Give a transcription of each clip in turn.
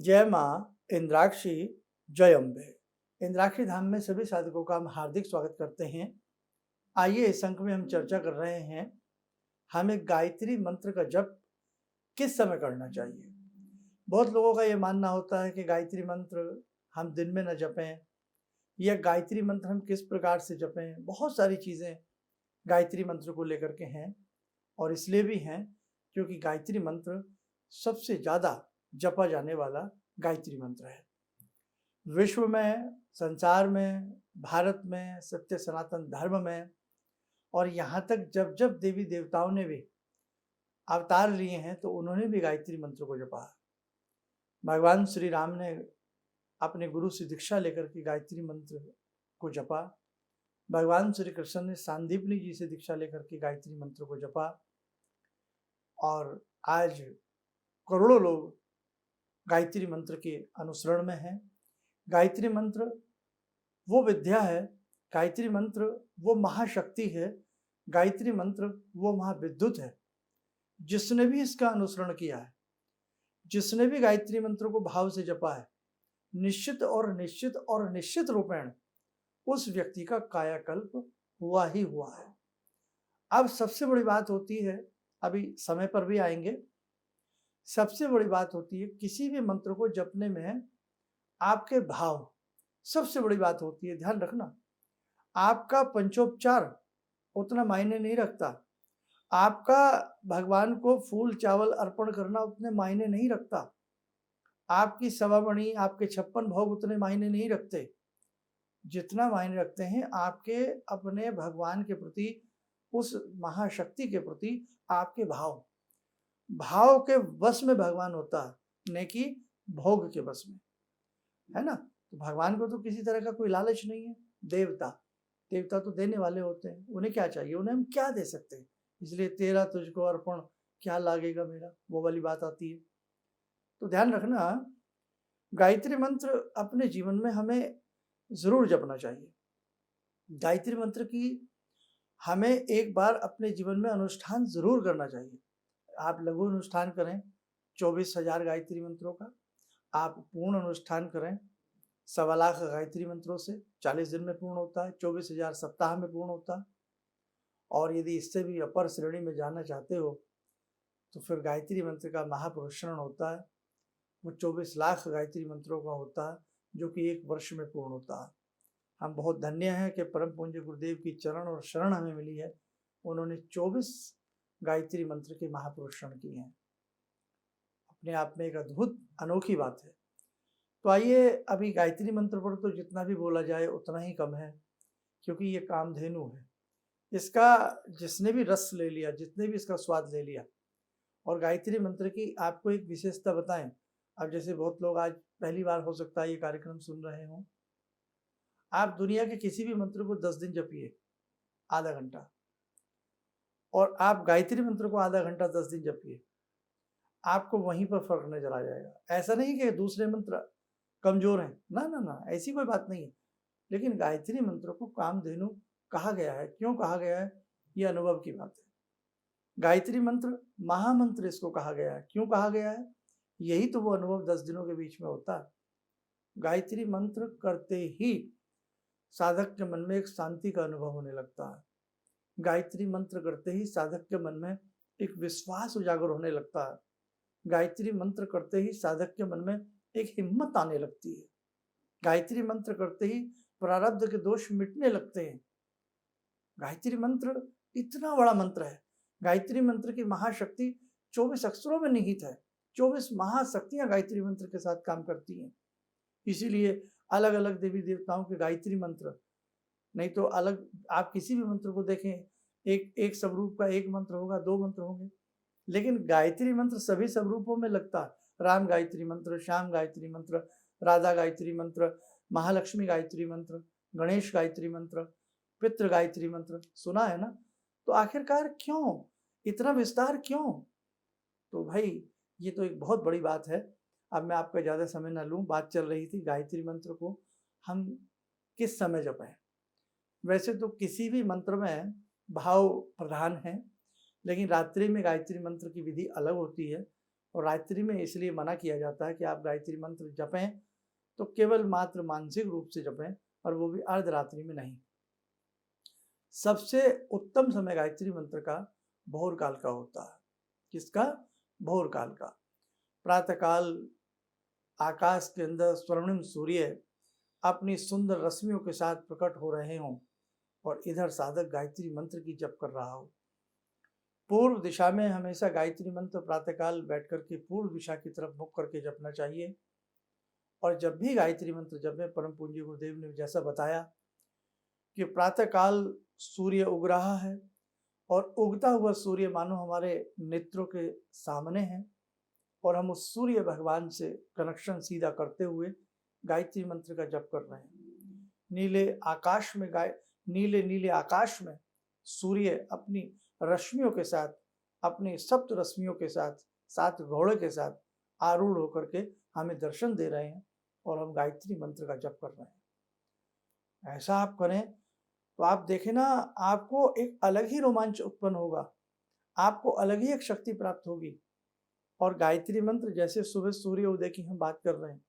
जय माँ इंद्राक्षी, जय अम्बे। इंद्राक्षी धाम में सभी साधकों का हम हार्दिक स्वागत करते हैं। आइए इस अंक में हम चर्चा कर रहे हैं, हमें गायत्री मंत्र का जप किस समय करना चाहिए। बहुत लोगों का ये मानना होता है कि गायत्री मंत्र हम दिन में न जपें या गायत्री मंत्र हम किस प्रकार से जपें। बहुत सारी चीज़ें गायत्री मंत्र को लेकर के हैं और इसलिए भी हैं क्योंकि गायत्री मंत्र सबसे ज़्यादा जपा जाने वाला गायत्री मंत्र है। विश्व में, संसार में, भारत में, सत्य सनातन धर्म में और यहाँ तक जब जब देवी देवताओं ने भी अवतार लिए हैं तो उन्होंने भी गायत्री मंत्र को जपा। भगवान श्री राम ने अपने गुरु से दीक्षा लेकर के गायत्री मंत्र को जपा। भगवान श्री कृष्ण ने सांदीपनी जी से दीक्षा लेकर के गायत्री मंत्र को जपा और आज करोड़ों लोग गायत्री मंत्र के अनुसरण में हैं। गायत्री मंत्र वो विद्या है, गायत्री मंत्र वो महाशक्ति है, गायत्री मंत्र वो महाविद्युत है। जिसने भी इसका अनुसरण किया है, जिसने भी गायत्री मंत्र को भाव से जपा है, निश्चित रूपेण उस व्यक्ति का कायाकल्प हुआ ही हुआ है। अब सबसे बड़ी बात होती है, अभी समय पर भी आएंगे, सबसे बड़ी बात होती है किसी भी मंत्र को जपने में आपके भाव सबसे बड़ी बात होती है। ध्यान रखना, आपका पंचोपचार उतना मायने नहीं रखता, आपका भगवान को फूल चावल अर्पण करना उतने मायने नहीं रखता, आपकी सवामणि, आपके 56 भोग उतने मायने नहीं रखते। जितना मायने रखते हैं आपके अपने भगवान के प्रति, उस महाशक्ति के प्रति आपके भाव। भाव के वश में भगवान होता है, न कि भोग के वश में, है ना। तो भगवान को तो किसी तरह का कोई लालच नहीं है। देवता तो देने वाले होते हैं, उन्हें क्या चाहिए, उन्हें हम क्या दे सकते हैं। इसलिए तेरा तुझको अर्पण क्या लागेगा मेरा, वो वाली बात आती है। तो ध्यान रखना, गायत्री मंत्र अपने जीवन में हमें जरूर जपना चाहिए। गायत्री मंत्र की हमें एक बार अपने जीवन में अनुष्ठान जरूर करना चाहिए। आप लघु अनुष्ठान करें 24,000 गायत्री मंत्रों का, आप पूर्ण अनुष्ठान करें 1.25 लाख गायत्री मंत्रों से, 40 दिन में पूर्ण होता है, 24,000 सप्ताह में पूर्ण होता है। और यदि इससे भी अपर श्रेणी में जाना चाहते हो तो फिर गायत्री मंत्र का महापुरुषरण होता है, वो 24 लाख गायत्री मंत्रों का होता है, जो कि 1 वर्ष में पूर्ण होता है। हम बहुत धन्य हैं कि परम पूज्य गुरुदेव की चरण और शरण हमें मिली है। उन्होंने 24 गायत्री मंत्र के महापुरुषरण किए हैं, अपने आप में एक अद्भुत अनोखी बात है। तो आइए, अभी गायत्री मंत्र पर तो जितना भी बोला जाए उतना ही कम है, क्योंकि ये कामधेनु है। इसका जिसने भी रस ले लिया, जितने भी इसका स्वाद ले लिया, और गायत्री मंत्र की आपको एक विशेषता बताएं। अब जैसे बहुत लोग आज पहली बार हो सकता है ये कार्यक्रम सुन रहे हों, आप दुनिया के किसी भी मंत्र को 10 दिन जपिए, आधा घंटा, और आप गायत्री मंत्र को आधा घंटा 10 दिन जपिए, आपको वहीं पर फर्क नजर आ जाएगा। ऐसा नहीं कि दूसरे मंत्र कमजोर हैं, ना ना ना, ऐसी कोई बात नहीं है। लेकिन गायत्री मंत्र को कामधेनु कहा गया है। क्यों कहा गया है, ये अनुभव की बात है। गायत्री मंत्र महामंत्र इसको कहा गया है। क्यों कहा गया है, यही तो वो अनुभव 10 दिनों के बीच में होता है। गायत्री मंत्र करते ही साधक के मन में एक शांति का अनुभव होने लगता है। गायत्री मंत्र करते ही साधक के मन में एक विश्वास उजागर होने लगता है। गायत्री मंत्र करते ही साधक के मन में एक हिम्मत आने लगती है। गायत्री मंत्र करते ही प्रारब्ध के दोष मिटने लगते हैं। गायत्री मंत्र इतना बड़ा मंत्र है। गायत्री मंत्र की महाशक्ति 24 अक्षरों में निहित है। 24 महाशक्तियां गायत्री मंत्र के साथ काम करती हैं। इसीलिए अलग अलग देवी देवताओं के गायत्री मंत्र, नहीं तो अलग आप किसी भी मंत्र को देखें, एक स्वरूप का एक मंत्र होगा, 2 मंत्र होंगे, लेकिन गायत्री मंत्र सभी स्वरूपों में लगता है। राम गायत्री मंत्र, श्याम गायत्री मंत्र, राधा गायत्री मंत्र, महालक्ष्मी गायत्री मंत्र, गणेश गायत्री मंत्र, पितृ गायत्री मंत्र, सुना है ना। तो आखिरकार क्यों इतना विस्तार, क्यों? तो भाई ये तो एक बहुत बड़ी बात है। अब मैं आपका ज़्यादा समय ना लूँ, बात चल रही थी गायत्री मंत्र को हम किस समय जपें। वैसे तो किसी भी मंत्र में भाव प्रधान है, लेकिन रात्रि में गायत्री मंत्र की विधि अलग होती है और रात्रि में इसलिए मना किया जाता है कि आप गायत्री मंत्र जपें तो केवल मात्र मानसिक रूप से जपें, और वो भी अर्धरात्रि में नहीं। सबसे उत्तम समय गायत्री मंत्र का भोर काल का होता है। किसका? भोर काल का। प्रातःकाल आकाश के अंदर स्वर्णिम सूर्य अपनी सुंदर रश्मियों के साथ प्रकट हो रहे हों और इधर साधक गायत्री मंत्र की जप कर रहा हो। पूर्व दिशा में हमेशा गायत्री मंत्र प्रातःकाल बैठ करके पूर्व दिशा की तरफ मुख करके जपना चाहिए। और जब भी गायत्री मंत्र जपें, परम पूज्य गुरुदेव ने जैसा बताया कि प्रातःकाल सूर्य उग रहा है और उगता हुआ सूर्य मानो हमारे नेत्रों के सामने है, और हम उस सूर्य भगवान से कनेक्शन सीधा करते हुए गायत्री मंत्र का जप कर रहे हैं। नीले नीले आकाश में सूर्य अपनी रश्मियों के साथ, अपनी सप्त रश्मियों के साथ, 7 घोड़े के साथ आरूढ़ होकर के हमें दर्शन दे रहे हैं और हम गायत्री मंत्र का जप कर रहे हैं। ऐसा आप करें तो आप देखें ना, आपको एक अलग ही रोमांच उत्पन्न होगा, आपको अलग ही एक शक्ति प्राप्त होगी। और गायत्री मंत्र जैसे सुबह सूर्य उदय की हम बात कर रहे हैं,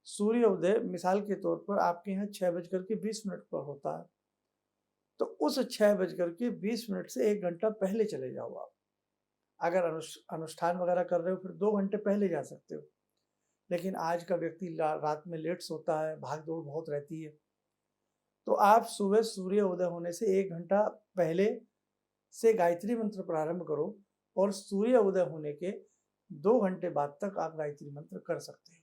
सूर्य उदय मिसाल के तौर पर आपके यहाँ 6:20 पर होता है, तो उस 6:20 से 1 घंटा पहले चले जाओ आप। अगर अनुष्ठान वगैरह कर रहे हो फिर 2 घंटे पहले जा सकते हो, लेकिन आज का व्यक्ति रात में लेट सोता है, भाग दौड़ बहुत रहती है, तो आप सुबह सूर्य उदय होने से 1 घंटा पहले से गायत्री मंत्र प्रारंभ करो और सूर्य उदय होने के 2 घंटे बाद तक आप गायत्री मंत्र कर सकते हो।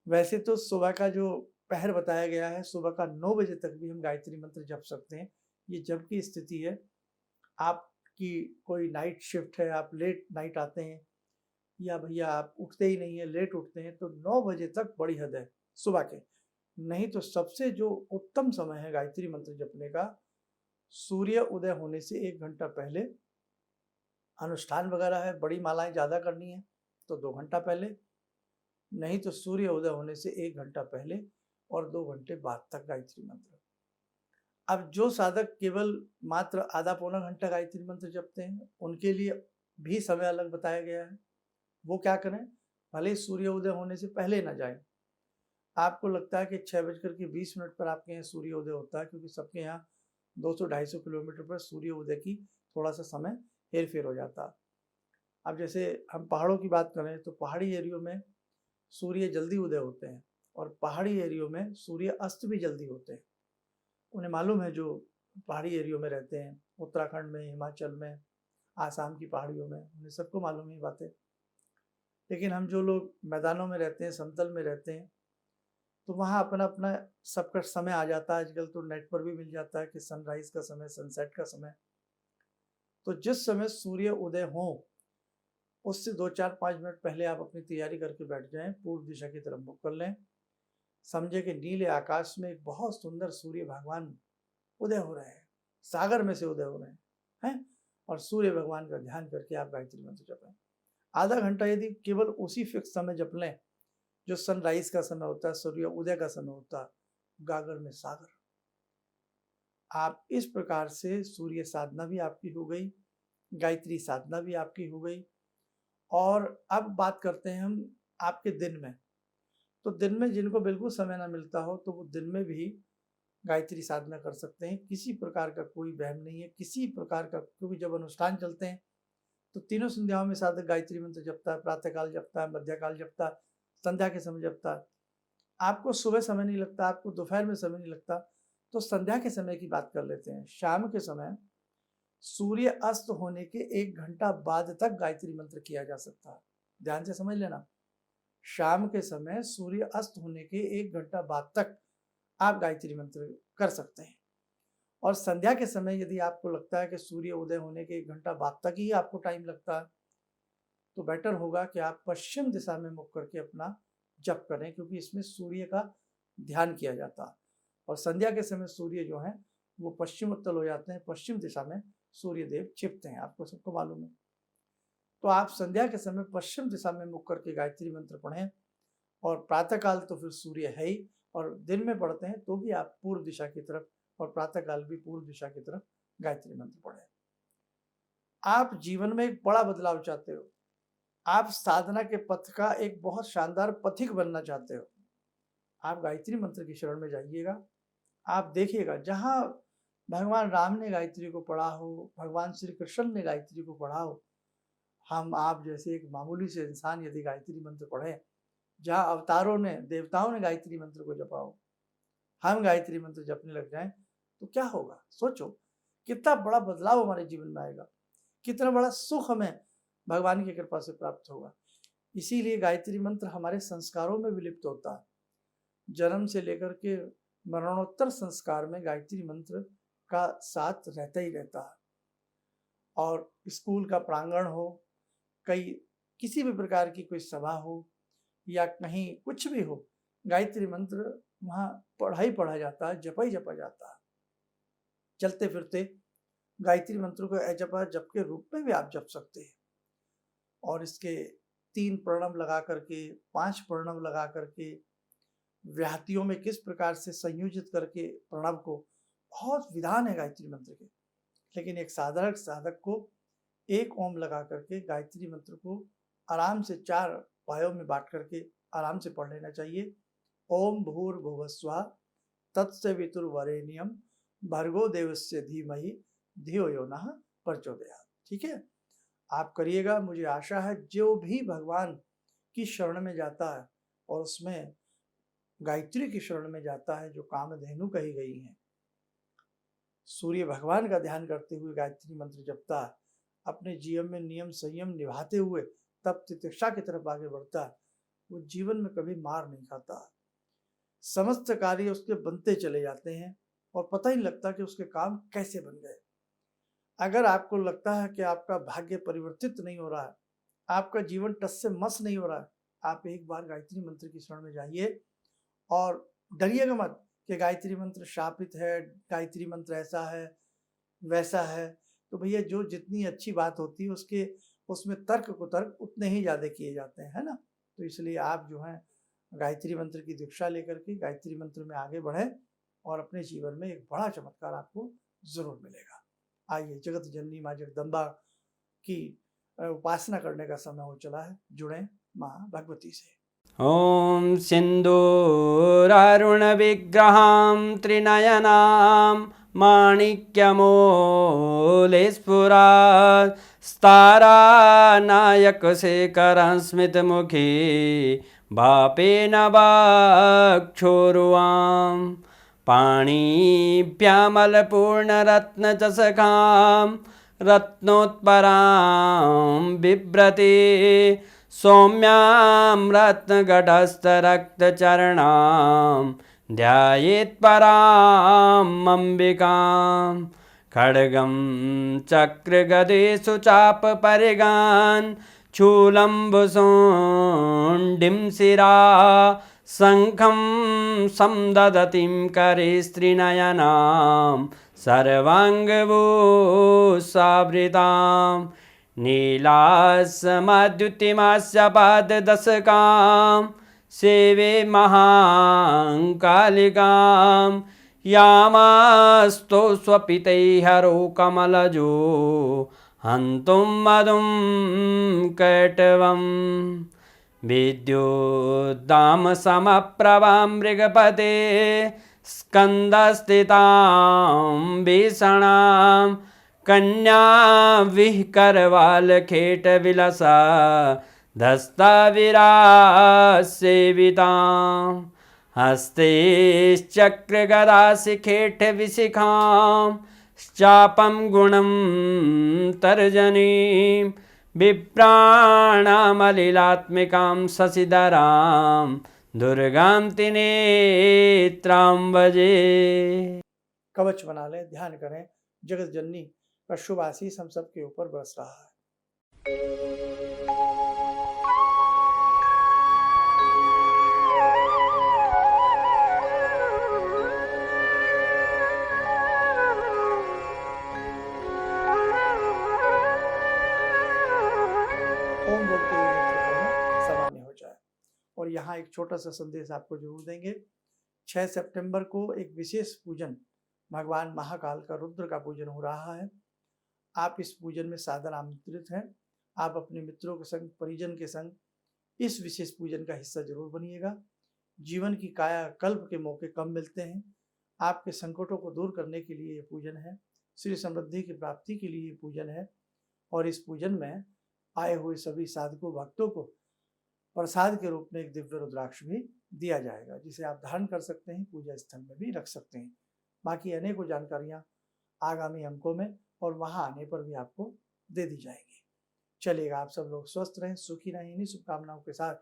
वैसे तो सुबह का जो पहर बताया गया है, सुबह का 9 बजे तक भी हम गायत्री मंत्र जप सकते हैं। ये जब की स्थिति है, आपकी कोई नाइट शिफ्ट है, आप लेट नाइट आते हैं, या भैया आप उठते ही नहीं है, लेट उठते हैं, तो 9 बजे तक बड़ी हद है सुबह के। नहीं तो सबसे जो उत्तम समय है गायत्री मंत्र जपने का, सूर्य उदय होने से 1 घंटा पहले। अनुष्ठान वगैरह है, बड़ी मालाएं ज़्यादा करनी है तो 2 घंटा पहले, नहीं तो सूर्य उदय होने से 1 घंटा पहले और 2 घंटे बाद तक गायत्री मंत्र। अब जो साधक केवल मात्र आधा पौना घंटा गायत्री मंत्र जपते हैं, उनके लिए भी समय अलग बताया गया है। वो क्या करें? भले ही सूर्य उदय होने से पहले ना जाएं। आपको लगता है कि 6:20 पर आपके यहाँ सूर्य उदय होता है, क्योंकि सबके यहाँ 200-250 किलोमीटर पर सूर्य उदय की थोड़ा सा समय हेर फेर हो जाता है। अब जैसे हम पहाड़ों की बात करें तो पहाड़ी एरियो में सूर्य जल्दी उदय होते हैं और पहाड़ी एरियो में सूर्य अस्त भी जल्दी होते हैं। उन्हें मालूम है, जो पहाड़ी एरियो में रहते हैं, उत्तराखंड में, हिमाचल में, आसाम की पहाड़ियों में, उन्हें सबको मालूम है बातें। लेकिन हम जो लोग मैदानों में रहते हैं, समतल में रहते हैं, तो वहाँ अपना अपना सबका समय आ जाता है। आजकल तो नेट पर भी मिल जाता है कि सनराइज का समय, सनसेट का समय। तो जिस समय सूर्य उदय हो उससे 2-4-5 मिनट पहले आप अपनी तैयारी करके बैठ जाएं, पूर्व दिशा की तरफ मुख कर लें। समझे कि नीले आकाश में एक बहुत सुंदर सूर्य भगवान उदय हो रहे हैं, सागर में से उदय हो रहे हैं, और सूर्य भगवान का ध्यान करके आप गायत्री मंत्र जपें। आधा घंटा यदि केवल उसी फिक्स समय जप लें जो सनराइज का समय होता है, सूर्य उदय का समय होता है, गागर में सागर। आप इस प्रकार से सूर्य साधना भी आपकी हो गई, गायत्री साधना भी आपकी हो गई। और अब बात करते हैं हम आपके दिन में। तो दिन में जिनको बिल्कुल समय ना मिलता हो तो वो दिन में भी गायत्री साधना कर सकते हैं। किसी प्रकार का कोई वहम नहीं है, किसी प्रकार का, क्योंकि जब अनुष्ठान चलते हैं तो तीनों संध्याओं में साधक गायत्री मंत्र जपता है, प्रातःकाल जपता है, मध्यकाल जपता है, संध्या के समय जपता है। आपको सुबह समय नहीं लगता, आपको दोपहर में समय नहीं लगता, तो संध्या के समय की बात कर लेते हैं। शाम के समय सूर्य अस्त होने के 1 घंटा बाद तक गायत्री मंत्र किया जा सकता है। ध्यान से समझ लेना, शाम के समय सूर्य अस्त होने के 1 घंटा बाद तक आप गायत्री मंत्र कर सकते हैं। और संध्या के समय यदि आपको लगता है कि सूर्य उदय होने के 1 घंटा बाद तक ही आपको टाइम लगता है, तो बेटर होगा कि आप पश्चिम दिशा में मुख करके अपना जप करें, क्योंकि इसमें सूर्य का ध्यान किया जाता है। और संध्या के समय सूर्य जो है वो पश्चिम उत्तल हो जाते हैं, पश्चिम दिशा में सूर्य देव छिपते हैं, आपको सबको मालूम है। तो आप संध्या के समय पश्चिम दिशा में मुख करके गायत्री मंत्र पढ़ें, और प्रातःकाल तो फिर सूर्य है ही, और दिन में पढ़ते हैं तो भी आप पूर्व दिशा की तरफ, और प्रातःकाल भी पूर्व दिशा की तरफ गायत्री मंत्र पढ़ें। आप जीवन में एक बड़ा बदलाव चाहते हो, आप साधना के पथ का एक बहुत शानदार पथिक बनना चाहते हो, आप गायत्री मंत्र की शरण में जाइएगा। आप देखिएगा जहाँ भगवान राम ने गायत्री को पढ़ा हो, भगवान श्री कृष्ण ने गायत्री को पढ़ा हो, हम आप जैसे एक मामूली से इंसान यदि गायत्री मंत्र पढ़े, जहाँ अवतारों ने, देवताओं ने गायत्री मंत्र को जपा हो, हम गायत्री मंत्र जपने लग जाएं तो क्या होगा? सोचो कितना बड़ा बदलाव हमारे जीवन में आएगा, कितना बड़ा सुख हमें भगवान की कृपा से प्राप्त होगा। इसीलिए गायत्री मंत्र हमारे संस्कारों में विलिप्त होता है। जन्म से लेकर के मरणोत्तर संस्कार में गायत्री मंत्र का साथ रहता ही रहता है। और स्कूल का प्रांगण हो, किसी भी प्रकार की कोई सभा हो या कहीं कुछ भी हो, गायत्री मंत्र वहाँ पढ़ा जाता है, जपा ही जपा जाता है। चलते फिरते गायत्री मंत्र को अजपा जप के रूप में भी आप जप सकते हैं। और इसके 3 प्रणव लगा करके, 5 प्रणव लगा करके, व्याहतियों में किस प्रकार से संयोजित करके प्रणव को, बहुत विधान है गायत्री मंत्र के। लेकिन एक साधारण साधक को 1 ओम लगा करके गायत्री मंत्र को आराम से 4 पायों में बांट करके आराम से पढ़ लेना चाहिए। ओम भूर्भुवस्वः तत्सवितुर्वरेण्यं भर्गो देवस्य धीमहि धियो यो नः प्रचोदयात्। ठीक है, आप करिएगा। मुझे आशा है जो भी भगवान की शरण में जाता है और उसमें गायत्री की शरण में जाता है, जो कामधेनु कही गई है, सूर्य भगवान का ध्यान करते हुए गायत्री मंत्र जपता है, अपने जीवन में नियम संयम निभाते हुए तप तितिक्षा की तरफ आगे बढ़ता है, वो जीवन में कभी मार नहीं खाता। समस्त कार्य उसके बनते चले जाते हैं और पता ही नहीं लगता कि उसके काम कैसे बन गए। अगर आपको लगता है कि आपका भाग्य परिवर्तित नहीं हो रहा है, आपका जीवन टस से मस नहीं हो रहा है, आप एक बार गायत्री मंत्र की शरण में जाइए और डरिएगा मत कि गायत्री मंत्र शापित है, गायत्री मंत्र ऐसा है वैसा है। तो भैया जो जितनी अच्छी बात होती है उसके उसमें तर्क कुतर्क उतने ही ज़्यादा किए जाते हैं, है ना। तो इसलिए आप जो हैं गायत्री मंत्र की दीक्षा लेकर के गायत्री मंत्र में आगे बढ़ें और अपने जीवन में एक बड़ा चमत्कार आपको जरूर मिलेगा। आइए, जगत जननी माँ जगदम्बा की उपासना करने का समय हो चला है। जुड़ें माँ भगवती से। ॐ सिन्दूरारुणविग्रहां त्रिनयनां माणिक्यमौलिस्फुरात् स्तारानायकशेखरं स्मितमुखी वापेन वक्षोरुवां पाणिभ्यामलपूर्णरत्नचषकां रत्नोत्परां बिभ्रति सौम्यां रत्नगटस्थरक्तचरणां ध्यायेत् पराम् अम्बिकां खड्गं चक्रगदेषु चापपरिगान् शूलम्बुशोण्डिं शिरा शङ्खं संदधतीं करे स्त्रीनयनां सर्वाङ्गभूषावृतां नीलासमद्युतिमास्य पाददशकां सेवे महाकालिकां यामास्तो स्वपितैहरो कमलजो हन्तुं मधुं कैटवं विद्युद्दामसमप्रभां मृगपते स्कन्दस्थितां भीषणां कन्या विहकरवालखेटविलसा धस्ताविरासेवितां हस्तैश्चक्रगदाशिखेटविशिखां चापं गुणं तर्जनीं बिभ्राणामलिलात्मिकां शशिधरां दुर्गां त्रिनेत्रां भजे। कवच बना लें, ध्यान करें, जगत जननी का शुभ आशीष हम सबके ऊपर बरस रहा है। ओम बोलते हुए नेत्र खोलें, सामान्य हो जाए। और यहाँ एक छोटा सा संदेश आपको जरूर देंगे। 6 सितंबर को एक विशेष पूजन, भगवान महाकाल का रुद्र का पूजन हो रहा है। आप इस पूजन में सादर आमंत्रित हैं। आप अपने मित्रों के संग, परिजन के संग इस विशेष पूजन का हिस्सा जरूर बनिएगा। जीवन की कायाकल्प के मौके कम मिलते हैं। आपके संकटों को दूर करने के लिए ये पूजन है, श्री समृद्धि की प्राप्ति के लिए ये पूजन है। और इस पूजन में आए हुए सभी साधकों भक्तों को प्रसाद के रूप में एक दिव्य रुद्राक्ष भी दिया जाएगा, जिसे आप धारण कर सकते हैं, पूजा स्थल में भी रख सकते हैं। बाकी अनेकों जानकारियां आगामी अंकों में और वहां आने पर भी आपको दे दी जाएगी। चलिएगा, आप सब लोग स्वस्थ रहें, सुखी रहें। इन्हीं शुभकामनाओं के साथ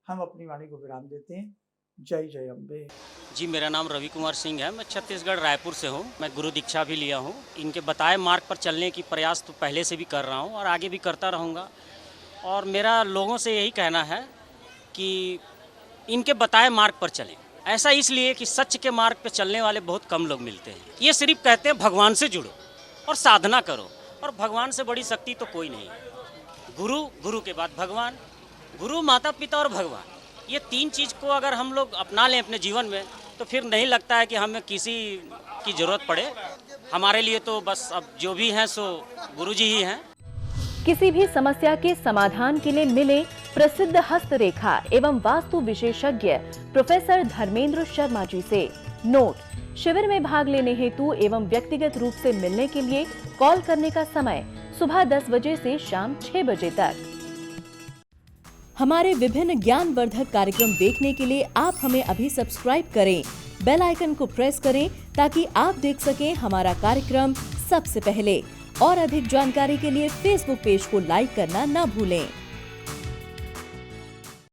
हम अपनी वाणी को विराम देते हैं। जय जय अम्बे। जी, मेरा नाम रवि कुमार सिंह है। मैं छत्तीसगढ़ रायपुर से हूँ। मैं गुरु दीक्षा भी लिया हूँ। इनके बताए मार्ग पर चलने की प्रयास तो पहले से भी कर रहा हूँ और आगे भी करता रहूँगा। और मेरा लोगों से यही कहना है कि इनके बताए मार्ग पर चलें। ऐसा इसलिए कि सच के मार्ग पर चलने वाले बहुत कम लोग मिलते हैं। ये सिर्फ कहते हैं भगवान से जुड़ो और साधना करो, और भगवान से बड़ी शक्ति तो कोई नहीं। गुरु, गुरु के बाद भगवान, गुरु, माता पिता और भगवान, ये तीन चीज़ को अगर हम लोग अपना लें अपने जीवन में तो फिर नहीं लगता है कि हमें किसी की ज़रूरत पड़े। हमारे लिए तो बस अब जो भी हैं सो गुरु जी ही हैं। किसी भी समस्या के समाधान के लिए मिले प्रसिद्ध हस्तरेखा एवं वास्तु विशेषज्ञ प्रोफेसर धर्मेंद्र शर्मा जी से। नोट: शिविर में भाग लेने हेतु एवं व्यक्तिगत रूप से मिलने के लिए कॉल करने का समय सुबह 10 बजे से शाम 6 बजे तक। हमारे विभिन्न ज्ञानवर्धक कार्यक्रम देखने के लिए आप हमें अभी सब्सक्राइब करें, बेल आइकन को प्रेस करें ताकि आप देख सकें हमारा कार्यक्रम सबसे पहले। और अधिक जानकारी के लिए फेसबुक पेज को लाइक करना न भूलें।